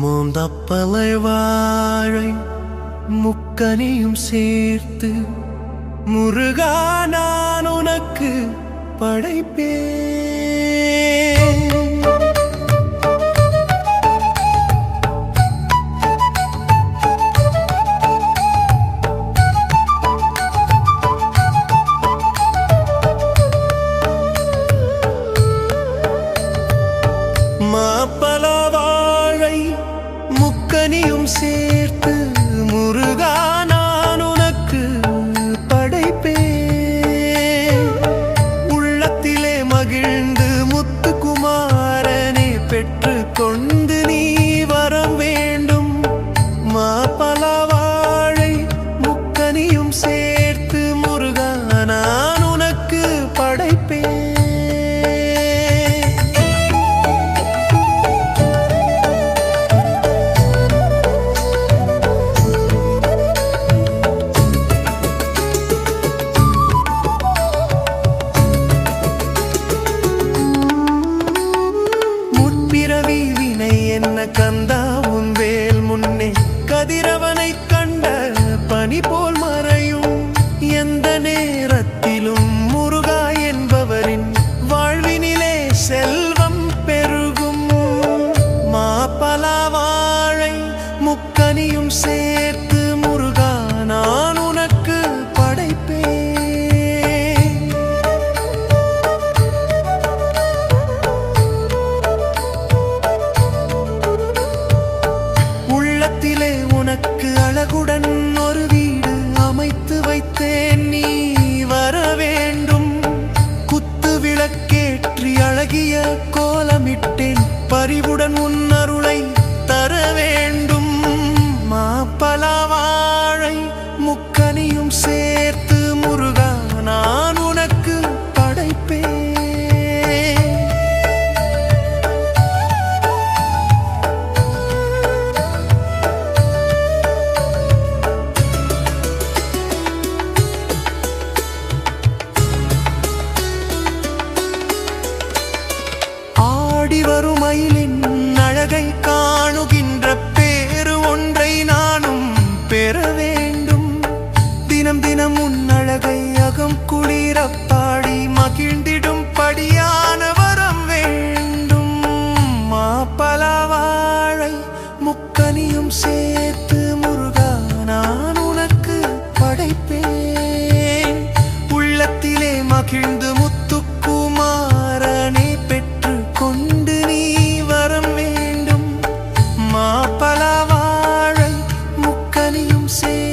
மூந்தப்பலை வாழை முக்கனியும் சேர்த்து முருகா நான் உனக்கு படைப்பேன். மாப்பலா வாழை முக்கனியும் சேர்த்து முருகா நான் உனக்கு படைப்பேன். உள்ளத்திலே மகிழ்ந்து முத்துக்குமாரனே பெற்று கொண்டு நீ வரம் வேண்டும். மாப்பலா வாழை முக்கனியும் சேர்த்து முருகா நான் உனக்கு படைப்பேன். பிறவி வினை என்ன கந்தா உன் வேல் முன்னே கதிரவனை கண்ட பனி போல் மறையும். எந்த நேரத்திலும் முருகா என்பவரின் வாழ்வினிலே செல்வம் பெருகும். மாப்பலா வாழை முக்கனியும் சேர்த்து முருகா நான் உனக்கு படைப்பேன். உள்ளத்திலே உனக்கு அழகுடன் ஒரு வீடு அமைத்து வைத்தேன், நீ வர வேண்டும். குத்து விளக்கேற்றி அழகிய கோலமிட்டேன், பரிவுடன் உன் அருளை தர வேண்டும். மாப்பலா வாழை முக்கனியும் சேர்த்து முருகா நான் உனக்கு படைப்பேன். ஆடி வரும் மயிலின் அழகை காணுகின்ற பேரு ஒன்றை நானும் பெற வேண்டும். தினம் தினம் உன் அழகை அகம் குளிர பாடி மகிழ்ந்திடும் படியான வரம் வேண்டும். மாப்பலா வாழை முக்கனியும் சேர்த்து முருகா நான் உனக்கு படைப்பேன். உள்ளத்திலே மகிழ்ந்து முத்துக்குமாரனே பெற்று கொண்டு நீ வரம் வேண்டும். மாப்பலா வாழை முக்கனியும் சேர்த்து